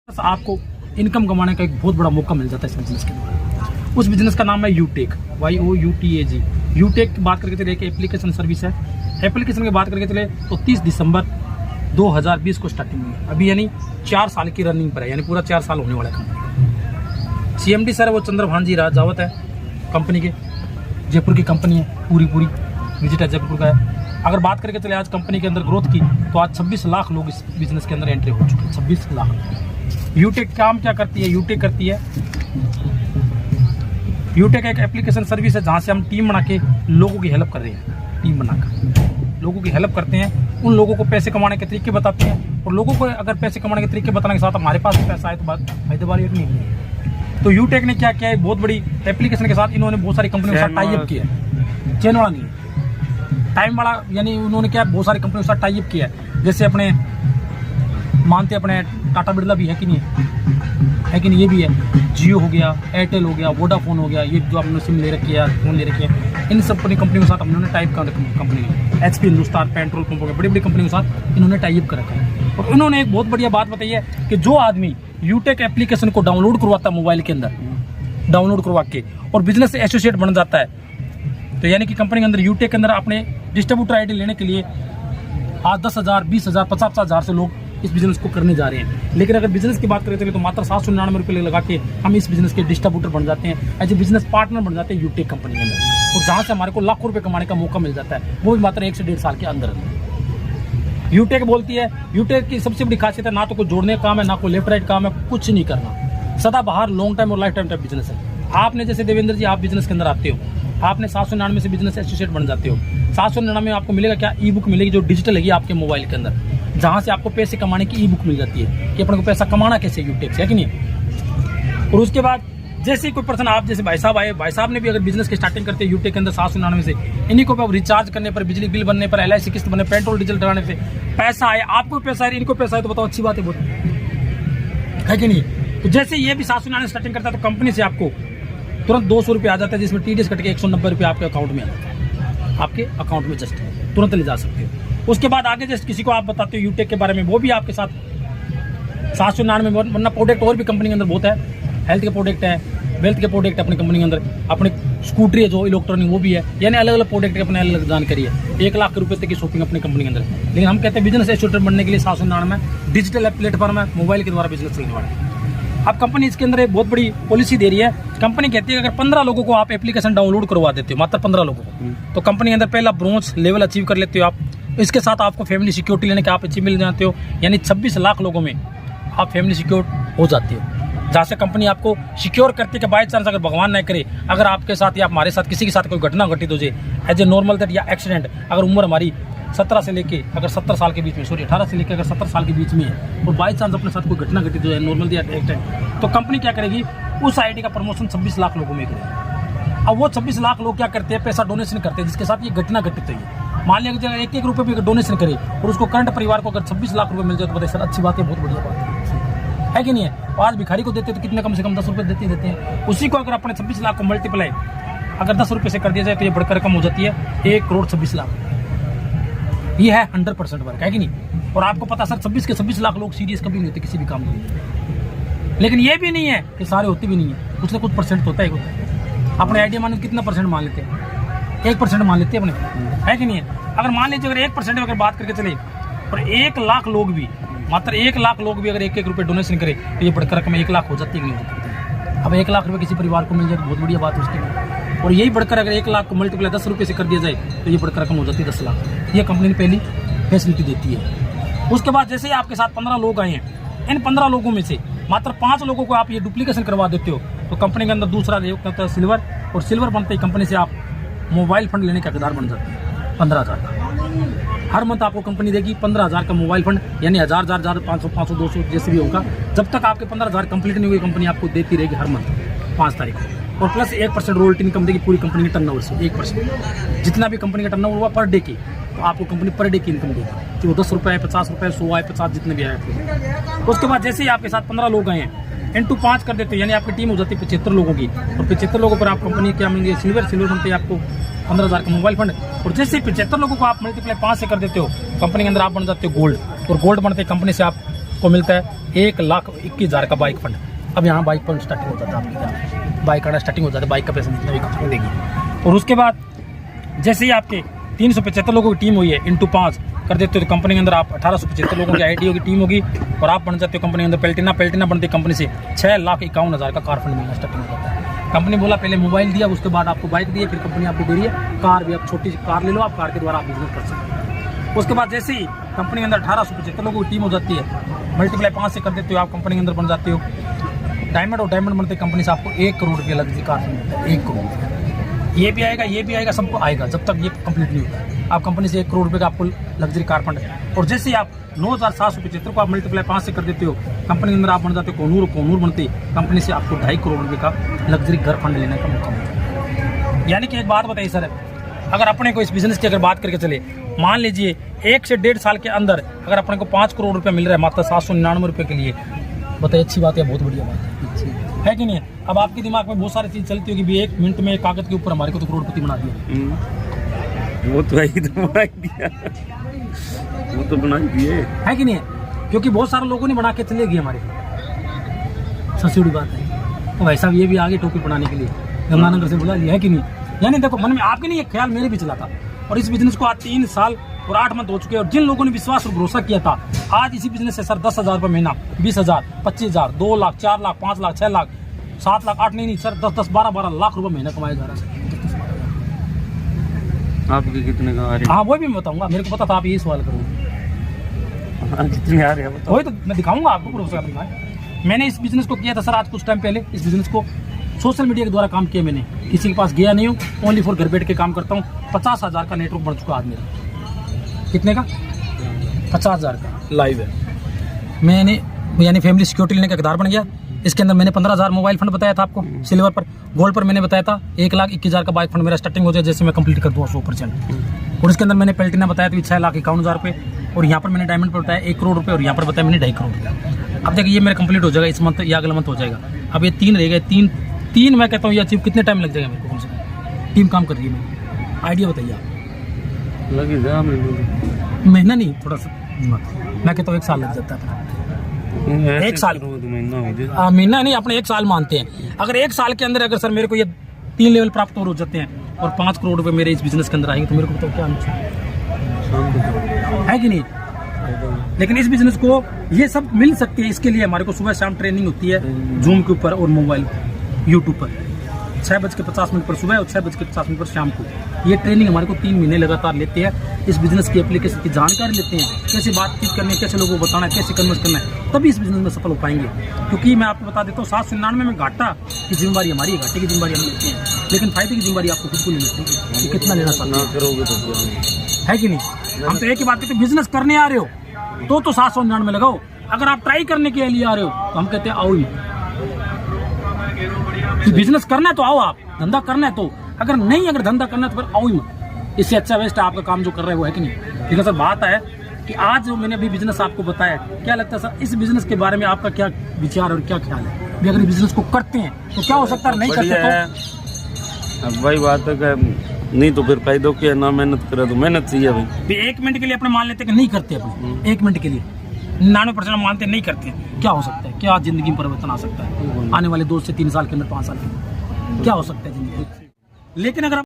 आपको इनकम कमाने का एक बहुत बड़ा मौका मिल जाता है इस बिजनेस के द्वारा। उस बिजनेस का नाम है यूटेक, YOUTAG। यूटेक की बात करके चले एक एप्लीकेशन सर्विस है। एप्लीकेशन की बात करके चले तो 30 दिसंबर 2020 को स्टार्टिंग हुई, अभी यानी 4 साल की रनिंग पर है, यानी पूरा 4 साल होने वाला है कंपनी। CMD सर वो चंद्रभान जी राजावत है कंपनी के, जयपुर की कंपनी है, पूरी विजिट है जयपुर का है। अगर बात करके चले आज कंपनी के अंदर ग्रोथ की तो आज 26 लाख लोग इस बिजनेस के अंदर एंट्री हो चुके हैं, 26 लाख। यूटेक काम क्या करती है? यूटेक करती है, यूटेक एक एप्लीकेशन सर्विस है जहाँ से हम टीम बना के लोगों की हेल्प कर रहे हैं। टीम बनाकर लोगों की हेल्प करते हैं, उन लोगों को पैसे कमाने के तरीके बताते हैं, और लोगों को अगर पैसे कमाने के तरीके बताने के साथ हमारे पास भी पैसा आए तो बात फायदे वाली नहीं है। तो यूटेक ने क्या किया है, बहुत बड़ी एप्लीकेशन के साथ इन्होंने बहुत सारी कंपनियों के साथ टाई अप किया है। चेन वाला नहीं है, टाइम वाला, यानी उन्होंने क्या बहुत सारी कंपनियों के साथ टाई अप किया है। जैसे अपने मानते अपने टाटा बिरला भी है कि नहीं है कि नहीं, ये भी है। जियो हो गया, एयरटेल हो गया, वोडाफोन हो गया, ये जो आपने सिम ले रखी है, फोन ले रखी है, इन सब अपनी कंपनियों के साथ हमने टाइप कर company HP Hindustan, petrol pump हो गया, बड़ी बड़ी कंपनियों के साथ इन्होंने टाइप कर रखा है। और इन्होंने एक बहुत बढ़िया बात बताई है कि जो आदमी यूटेक एप्लीकेशन को डाउनलोड करवाता है मोबाइल के अंदर, डाउनलोड करवा के और बिजनेस से एसोसिएट बन जाता है, तो यानी कि कंपनी के अंदर यूटेक के अंदर अपने डिस्ट्रीब्यूटर ID लेने के लिए आज 10,000, 20,000, 50,000 से लोग इस बिजनेस को करने जा रहे हैं। लेकिन अगर बिजनेस की बात करें तो मात्र 799 रुपये लगा के हम इस बिजनेस के डिस्ट्रीब्यूटर बन जाते हैं, एज ए बिजनेस पार्टनर बन जाते हैं यूटेक कंपनी के अंदर, और जहाँ से हमारे को लाखों रुपये कमाने का मौका मिल जाता है, वो भी मात्र 1 से 1.5 साल के अंदर। यूटेक बोलती है, यूटेक की सबसे बड़ी खासियत है ना तो कोई जोड़ने का काम है, ना कोई लेफ्ट राइट काम है, कुछ नहीं करना, सदा बाहर लॉन्ग टाइम और लाइफ टाइम टाइप बिजनेस है। आपने जैसे देवेंद्र जी आप बिजनेस के अंदर आते हो, आपने 799 से बिजनेस एसोसिएट बन जाते हो। 799 में आपको मिलेगा क्या? ई-बुक मिलेगी जो डिजिटल है आपके मोबाइल के अंदर, जहाँ से आपको पैसे कमाने की ई-बुक मिल जाती है कि अपने को पैसा कमाना कैसे यूटेक से, है कि नहीं। और उसके बाद जैसे कोई पर्सन, आप जैसे भाई साहब आए, भाई साहब ने भी अगर बिजनेस की स्टार्टिंग करते हैं यूटेक के अंदर 799 से, इन्हीं को रिचार्ज करने पर, बिजली बिल बनने पर, LIC किस्त बनने, पेट्रोल डीजल डराने से पैसा आए, आपको पैसा है, इनको पैसा है, तो बताओ अच्छी बात है बहुत, है कि नहीं। तो जैसे ये भी 799 स्टार्टिंग करता है तो कंपनी से आपको तुरंत 200 रुपये आ जाता है, जिसमें TDS कट के 190 रुपये आपके अकाउंट में आ जाता है, आपके अकाउंट में जस्ट तुरंत ले जा सकते हो। उसके बाद आगे जस्ट किसी को आप बताते हो यूटेक के बारे में, वो भी आपके साथ 799 में, वरना प्रोडक्ट और भी कंपनी के अंदर बहुत है, हेल्थ के प्रोडक्ट है, वेल्थ के प्रोडक्ट है अपनी कंपनी के अंदर, अपनी स्कूटरी है जो इलेक्ट्रॉनिक वो भी है, यानी अलग अलग प्रोडक्ट की अपने अलग जानकारी है। 1 लाख रुपये तक की शॉपिंग अपनी कंपनी के अंदर। लेकिन हम कहते हैं बिजनेस एसोसिएट बनने के लिए 799 में डिजिटल प्लेटफॉर्म है, मोबाइल के द्वारा बिजनेस चलने वाला है। अब कंपनी इसके अंदर एक बहुत बड़ी पॉलिसी दे रही है। कंपनी कहती है अगर 15 लोगों को आप एप्लीकेशन डाउनलोड करवा देते हो, मात्र 15 लोगों को, तो कंपनी के अंदर पहला ब्रोंज लेवल अचीव कर लेते हो आप। इसके साथ आपको फैमिली सिक्योरिटी लेने के आप अचीव मिल जाते हो, यानी 26 लाख लोगों में आप फैमिली सिक्योर हो जाते हो, जहाँ से कंपनी आपको सिक्योर करती है कि बाई चांस अगर भगवान न करे, अगर आपके साथ या हमारे साथ किसी के साथ कोई घटना घटित हो जाए, एज ए नॉर्मल डेथ या एक्सीडेंट, अगर उम्र हमारी 17 से लेके अगर 70 साल के बीच में, 18 से लेकर अगर 70 साल के बीच में है, और बाई चांस अपने साथ कोई घटना घटित हो जाए नॉर्मल या एक्सीडेंट, तो कंपनी क्या करेगी, उस ID का प्रमोशन 26 लाख लोगों में करेगी। अब वो 26 लाख लोग क्या करते हैं, पैसा डोनेशन करते हैं जिसके साथ ये घटना घटित हुई है। मान लिया कि अगर 1-1 रुपये भी डोनेशन करे और उसको करंट परिवार को अगर 26 लाख रुपये मिल जाए तो बताइए सर अच्छी बात है, बहुत बढ़िया बात है कि नहीं है। आज भिखारी को देते तो कितने, कम से कम 10 रुपये देते हैं, उसी को अगर अपने 26 लाख को मल्टीप्लाई अगर 10 रुपये से कर दिया जाए तो ये बढ़कर रकम हो जाती है 1 करोड़ 26 लाख। ये है 100% वर्क, है कि नहीं। और आपको पता सर 26 के 26 लाख लोग सीरियस कभी नहीं होते किसी भी काम में। लेकिन ये भी नहीं है कि सारे होते भी नहीं है, कुछ ना कुछ परसेंट होता है। अपने आइडिया मान कितना परसेंट मान लेते हैं, 1% मान लेते हैं अपने, है कि नहीं है। अगर मान लीजिए अगर 1% में अगर बात करके चले और 1 लाख लोग भी, मात्र 1 लाख लोग भी अगर 1-1 रुपये डोनेशन करे तो ये बढ़कर रकम 1 लाख हो जाती है कि नहीं हो जाती। अब 1 लाख रुपये किसी परिवार को मिल जाए तो बहुत बढ़िया बात है उसके लिए। और यही बढ़कर अगर 1 लाख को मल्टीप्लाई 10 रुपये से कर दिया जाए तो ये बढ़कर रकम हो जाती है 10 लाख। ये कंपनी ने पहली फैसिलिटी देती है। उसके बाद जैसे ही आपके साथ 15 लोग आए हैं, इन 15 लोगों में से मात्र 5 लोगों को आप ये डुप्लीकेशन करवा देते हो, तो कंपनी के अंदर दूसरा लेवल होता है सिल्वर, और सिल्वर बनते ही कंपनी से आप मोबाइल फंड लेने के हकदार बन जाते हैं 15,000 का। हर मंथ आपको कंपनी देगी 15,000 का मोबाइल फंड, यानी 1000, 500, 500, 200 जैसे भी होगा, जब तक आपके 15,000 कंप्लीट नहीं हुई कंपनी आपको देती रहेगी हर मंथ 5 तारीख को। और प्लस 1% रॉयल्टी इनकम देगी पूरी कंपनी के टर्नओवर से। 1% जितना भी कंपनी का टर्नओवर हुआ पर डे की, तो आपको कंपनी पर डे की इनकम देगी, कि वो 10 रुपये, 50 रुपये, 100 आए, 50 जितने भी आए। उसके बाद जैसे ही आपके साथ 15 लोग आए हैं, इंटू 5 कर देते हो, यानी आपकी टीम हो जाती है 75 लोगों की, और 75 लोगों पर आप कंपनी क्या मिलेंगे, सिल्वर बनते हैं आपको 15,000 का मोबाइल फंड। और जैसे 75 लोगों को आप मल्टीप्लाई 5 से कर देते हो, कंपनी के अंदर आप बन जाते हो गोल्ड, और गोल्ड बनते कंपनी से आपको मिलता है 1,21,000 का बाइक फंड। अब यहाँ बाइक फंड स्टार्टिंग हो जाता है आपकी, क्या बाइक आना स्टार्टिंग हो जाता है, बाइक का पैसा जितना भी कंपनी देगी। और उसके बाद जैसे ही आपके 375 लोगों की टीम हुई है, इंटू 5 कर देते हो तो कंपनी के अंदर आप 1875 लोगों की ITO की टीम होगी और आप बन जाते हो कंपनी के अंदर पेल्टिना बनती है कंपनी से 6,51,000 का कार फंड मिलना स्टार्टिंग हो जाता है। कंपनी बोला पहले मोबाइल दिया, उसके बाद आपको बाइक दिए, फिर कंपनी आपको दे रही है कार भी। आप छोटी सी कार ले लो, आप कार के द्वारा आप बिजनेस कर सकते हो। उसके बाद जैसे ही कंपनी के अंदर 1875 लोगों की टीम हो जाती है, मल्टीप्लाई 5 से कर देते हो, आप कंपनी के अंदर बन जाते हो डायमंड। और डायमंड बनते कंपनी से आपको 1 करोड़ रुपये लग्जरी कार फंड मिलता है। 1 करोड़ ये भी आएगा, सबको आएगा जब तक ये कंप्लीट नहीं होता है। आप कंपनी से 1 करोड़ रुपये का आपको लग्जरी कार फंड है। और जैसे ही आप 9,775 को आप मल्टीप्लाई 5 से कर देते हो, कंपनी के अंदर आप बन जाते हो कोनूर बनते कंपनी से आपको 2.5 करोड़ रुपये का लग्जरी घर फंड लेने का मौका मिलता है। यानी कि एक बात बताइए सर, अगर अपने को इस बिजनेस की अगर बात करके चले, मान लीजिए 1 से 1.5 साल के अंदर अगर अपने को 5 करोड़ रुपये मिल रहा है मात्र 799 रुपये के लिए, बताइए अच्छी बात है, बहुत बढ़िया बात है कि नहीं? अब आपके दिमाग में बहुत सारी चीज चलती होगी भी 1 मिनट में कागज के ऊपर हमारे को तो करोड़पति बना दिया। वो तो बना दिया, वो तो बना दिए, है कि नहीं? क्योंकि बहुत सारे लोगों ने बना के चले गए हमारे, सबसे बड़ी बात है। तो वैसा ये भी आगे टोपी बनाने के लिए गंगानगर से बुला लिया, है कि नहीं? यानी देखो मन में आपके नहीं एक ख्याल मेरे भी चला था, और इस बिजनेस को आज 3 साल और 8 मंथ हो चुके हैं। और जिन लोगों ने विश्वास और भरोसा किया था, आज इसी बिजनेस से सर 10,000 रुपये महीना, 20,000, 25,000, 2 लाख, 4 लाख, 5 लाख, 6 लाख, 7 लाख, 8 नहीं सर 10, 12 लाख रुपये महीना कमाया जा रहा है। आपके कितने का आ रहे? हाँ वो भी मैं बताऊंगा, मेरे को पता था आप यही सवाल करोगे। कितने आ रहे हैं वही तो मैं दिखाऊंगा आपको भरोसा करना है। मैंने इस बिजनेस को किया था सर आज कुछ टाइम पहले। इस बिजनेस को सोशल मीडिया के द्वारा काम किया मैंने, किसी के पास गया नहीं हूँ, ओनली फॉर घर बैठ के काम करता हूँ। 50,000 का नेटवर्क बन चुका आज मेरा। कितने का? 50,000 का लाइव है। मैंने यानी फैमिली सिक्योरिटी लेने का हकदार बन गया। इसके अंदर मैंने 15,000 मोबाइल फंड बताया था आपको, सिल्वर पर। गोल्ड पर मैंने बताया था 1,21,000 का बाइक फंड मेरा स्टार्टिंग हो जाए जैसे मैं कंप्लीट कर दूँ 100%। और इसके अंदर मैंने पेल्टिना बताया था 6,51,000 रुपये। और यहाँ पर मैंने डायमंड पर बताया 1 करोड़ रुपये, और यहाँ पर बताया मैंने 2.5 करोड़ रुपये। अब देखिए ये मेरा कंप्लीट हो जाएगा इस मंथ या अगले मंथ हो जाएगा। अब ये 3 रह गए, तीन मैं कहता हूँ ये अचीव कितने टाइम लग जाएगा मेरे को? कम से कम टीम काम कर रही है मेरी, आइडिया बताइए आप। लगेगा महीना नहीं, थोड़ा सा मैं कहता हूँ 1 साल लग जाता है। 1 साल महीना नहीं, अपने 1 साल मानते हैं। अगर 1 साल के अंदर अगर सर मेरे को ये 3 लेवल प्राप्त हो जाते हैं और 5 करोड़ रुपए मेरे इस बिजनेस के अंदर आएंगे तो मेरे को बताओ क्या है कि नहीं? लेकिन इस बिजनेस को ये सब मिल सकती है, इसके लिए हमारे को सुबह शाम ट्रेनिंग होती है जूम के ऊपर और मोबाइल यूट्यूब पर 6:50 पर सुबह और 6:50 पर शाम को। ये ट्रेनिंग हमारे को 3 महीने लगातार लेते हैं। इस बिजनेस की एप्लीकेशन की जानकारी लेते हैं, कैसे बातचीत करनी है, कैसे लोगों को बताना है, कैसे कन्वर्स करना है, तभी इस बिजनेस में सफल हो पाएंगे। क्योंकि मैं आपको बता देता हूँ 799 में घाटा की जिम्मेवारी हमारी है, घाटे की जिम्मेवारी हम लेते हैं, लेकिन फायदे की जिम्मेवारी आपको खुद को नहीं लेती है। कितना लेना चाहते हैं, है कि नहीं? हम तो एक ही बात कहते हैं, बिजनेस करने आ रहे हो तो 799 में लगाओ। अगर आप ट्राई करने के लिए आ रहे हो तो हम कहते हैं आओ ही। बिजनेस करना है तो आओ, आप धंधा करना है तो, अगर नहीं अगर धंधा करना है तो फिर आओ ही मत। इससे अच्छा वेस्ट है आपका काम जो कर रहे हैं वो, है कि नहीं? ठीक है सर, बात है कि आज जो मैंने अभी बिजनेस आपको बताया, क्या लगता है सर इस बिजनेस के बारे में आपका क्या विचार और क्या ख्याल है? भी अगर बिजनेस को करते हैं तो क्या हो सकता है, नहीं करते तो अब वही बात है कि नहीं तो फिर फायदों की ना मेहनत करे तो मेहनत चाहिए भाई। 1 मिनट के लिए अपने मान लेते कि नहीं करते अपने 1 मिनट के लिए 99% मानते नहीं करते, क्या हो सकता है? क्या जिंदगी में परिवर्तन आ सकता है आने वाले 2 से 3 साल के अंदर, 5 साल के अंदर क्या हो सकता है जिंदगी? लेकिन अगर